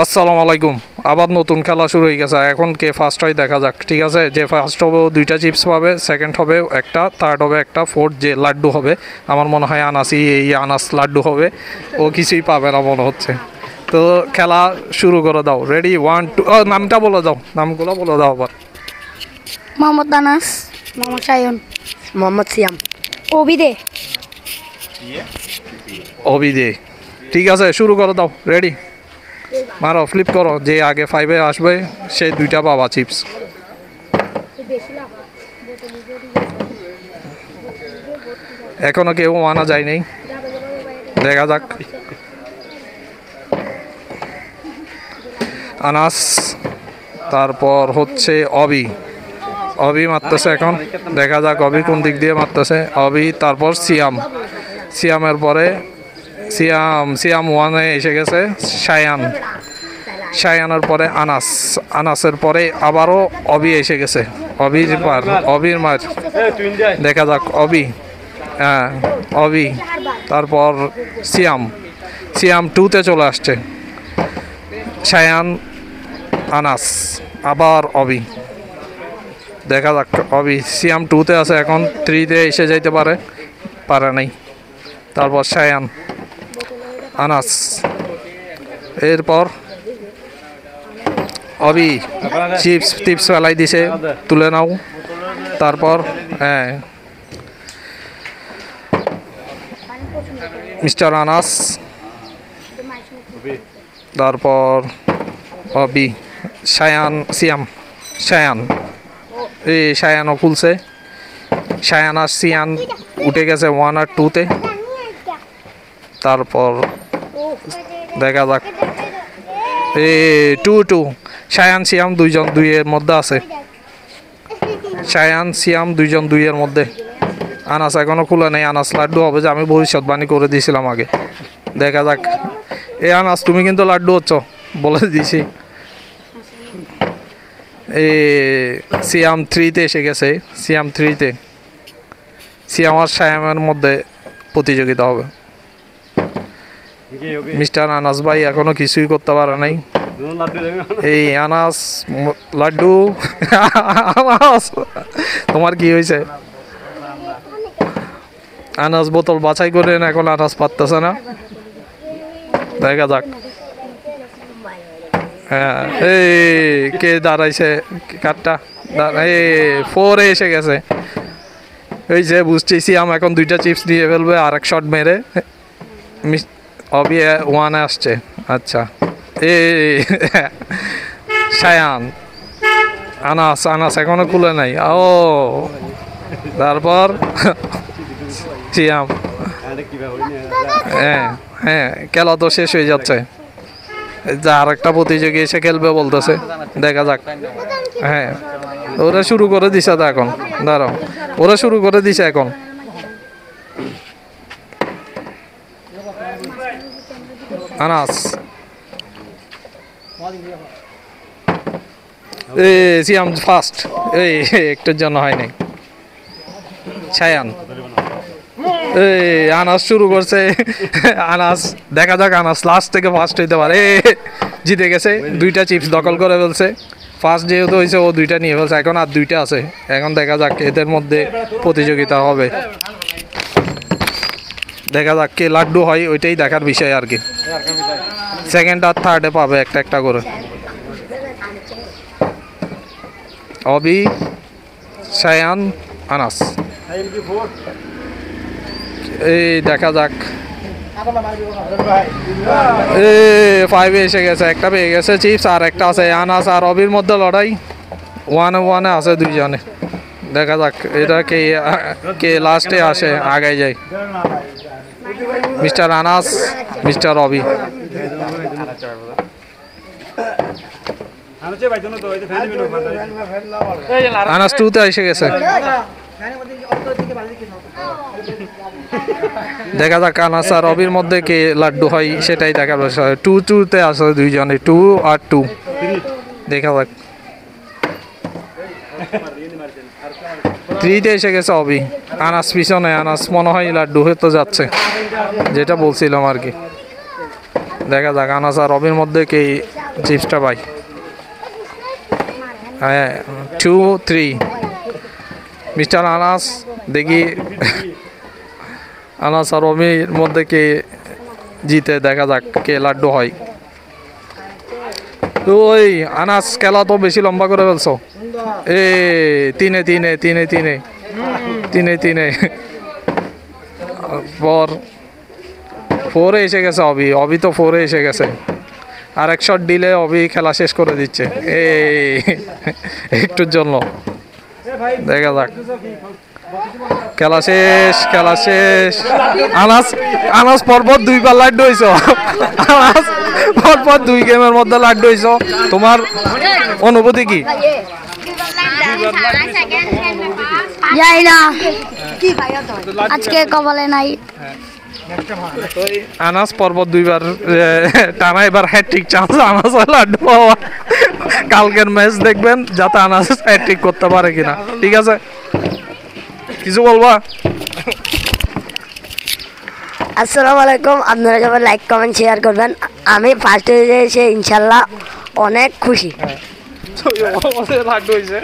আসসালামু আলাইকুম। আবার নতুন খেলা শুরু হয়ে গেছে। এখন কে ফার্স্ট হয় দেখা যাক। ঠিক আছে, যে ফার্স্ট হবে ও দুইটা চিপস পাবে, সেকেন্ড হবে একটা, থার্ড হবে একটা, ফোর্থ যে লাড্ডু হবে আমার মনে হয় আনাসি, এই আনাস লাড্ডু হবে, ও কিছুই পাবে না মনে হচ্ছে। তো খেলা শুরু করে দাও। রেডি, 1 2। নামটা বলে দাও, নামগুলো বলে দাও আবার। মোহাম্মদ আনাস, মোহাম্মদ সায়ন, মোহাম্মদ সিয়াম, অবিদে। অবিদে। ঠিক আছে, শুরু করে দাও। রেডি, মারো, ফ্লিপ করো। যে আগে 5-এ আসবে সে দুইটা পাবা চিপস। এখনো কেউ আনা যায়নি, দেখা যাক। আনাস, তারপর হচ্ছে অবি। অবি মারতেছে এখন, দেখা যাক অবি কোন দিক দিয়ে মারতেছে। অবি, তারপর সিয়াম। সিয়ামের পরে সিয়াম 1-এ এসে গেছে। সায়ান, সায়ানের পরে আনাস, আনাসের পরে আবারও অবি এসে গেছে। অবির মার, অবির মার, দেখা যাক। অবি, হ্যাঁ অবি, তারপর সিয়াম, সিয়াম 2-তে চলে আসছে। সায়ান, আনাস, আবার অবি, দেখা যাক। অবি, সিয়াম 2-তে আছে, এখন 3-তে এসে যাইতে পারে, পারে নাই। তারপর সায়ান, আনাস, এরপর অবি চিপস টিপস ফেলাই দিছে, তুলে নাও। তারপর হ্যাঁ মিস্টার আনাস, তারপর অবি, সায়ান, সিয়াম, সায়ান, এই সায়ানও খুলছে। সায়ান আর সিয়ান উঠে গেছে 1 আর 2-তে। তারপর দেখা যাক, এ 2-2, সায়ান সিয়াম দুইজন 2-এর মধ্যে আছে। সায়ান সিয়াম দুইজন 2-এর মধ্যে। আনাস এখনো খুলে নেই। আনাস লাড্ডু হবে, যে আমি ভবিষ্যৎবাণী করে দিয়েছিলাম আগে। দেখা যাক। এ আনাস, তুমি কিন্তু লাড্ডু হচ্ছ, বলে দিছি। এ সিয়াম 3-তে এসে গেছে। সিয়াম 3-তে, সিয়াম আর সায়ামের মধ্যে প্রতিযোগিতা হবে। মিস্টার আনাস ভাই এখনো কিছুই করতে পারে নাই। এই আনাস লাড্ডু, আনাস তোমার কি হয়েছে? আনাস বোতল বাছাই করে এখন আনাস পারতেছে না, দেখা যাক। হ্যাঁ, এই কে দাঁড়াইছে কাঠটা, এই 4-এ এসে গেছে। এই যে বুঝছি, সিয়াম এখন 2টা চিপস দিয়ে ফেলবে আর এক শট মেরে। অবি 1-এ আসছে। আচ্ছা, এ সায়ান, আনাস, আনাস এখনো খুলে নাই। ও তারপর সিয়াম। হ্যাঁ হ্যাঁ, খেলা তো শেষ হয়ে যাচ্ছে। যা আর একটা প্রতিযোগী এসে খেলবে বলতেছে, দেখা যাক। হ্যাঁ, ওরা শুরু করে দিছে তো এখন। দাঁড়াও, ওরা শুরু করে দিছে এখন। আনাস, এ সিয়াম ফার্স্ট, এই একটার জন্য হয়নি। সায়ান, এই আনাস শুরু করছে। আনাস, দেখা যাক আনাস লাস্ট থেকে ফার্স্ট হইতে পারে। জিতে গেছে, 2টা চিপস দখল করে ফেলছে। ফার্স্ট যেহেতু হয়েছে, ও 2টা নিয়ে ফেলছে, এখন আর 2টা আছে। এখন দেখা যাক এদের মধ্যে প্রতিযোগিতা হবে। দেখা যাক কে লাড্ডু হয়, ওইটাই দেখার বিষয় আর কি। সেকেন্ড আর থার্ডে পাবে একটা একটা করে। অবি, সায়ান, আনাস, এই দেখা যাক। 5-এ এসে গেছে, একটা পেয়ে গেছে চিপস, আর একটা আছে। আনাস আর অবির মধ্যে লড়াই, 1-1-এ আছে দুইজনে। দেখা যাক এটা কে কে লাস্টে আসে, আগে যায়। মিস্টার আনাস, মিস্টার অবি। আনাস 2-তে এসে গেছে। দেখা যাক আনাস আর অবির মধ্যে কে লাড্ডু হয়, সেটাই দেখার বিষয়। 2-2-তে আছে দুইজনে, 2 আর 2। দেখা যাক। 3-তে এসে গেছে অবি। আনাস পিছনে, আনাস মনে হয় লাড্ডু হতে যাচ্ছে, যেটা বলছিলাম আর কি। দেখা যাক আনাস আর অবির মধ্যে কে চিপসটা ভাই। হ্যাঁ 2 3 মিস্টার আনাস, দেখি আনাস আর অমির মধ্যে কে জিতে, দেখা যাক কে লাড্ডু হয়। ওই আনাস খেলা তো বেশি লম্বা করে ফেলছো। এ তিনে তিনে তিনে তিনে তিনে তিনে পর 4-এ এসে গেছে অবি, অবি তো 4-এ এসে গেছে। আর এক শট দিলে অবি খেলা শেষ করে দিচ্ছে এই একটুর জন্য। দেখা যাক, খেলা শেষ, খেলা শেষ। আনাস আনাস পরপর 2বার লাড্ডু হইছ। আনাস পরপর 2 গেমের মধ্যে লাড্ডু হইছ। তোমার অনুভূতি কি? যাই না, আজকে কপালে নাই। আনাস পর্বত 2বার টানা, এবার হ্যাট্রিক চান্স আনাস লাড্ডু পাওয়া। কালকের ম্যাচ দেখবেন যাতে আনাস হ্যাট্রিক করতে পারে কিনা। ঠিক আছে, কিছু বলবা? আসসালামু আলাইকুম। আপনারা সবাই লাইক কমেন্ট শেয়ার করবেন। আমি ফার্স্ট হয়ে এসে ইনশাল্লাহ অনেক খুশি। লাড্ডু হয়েছে।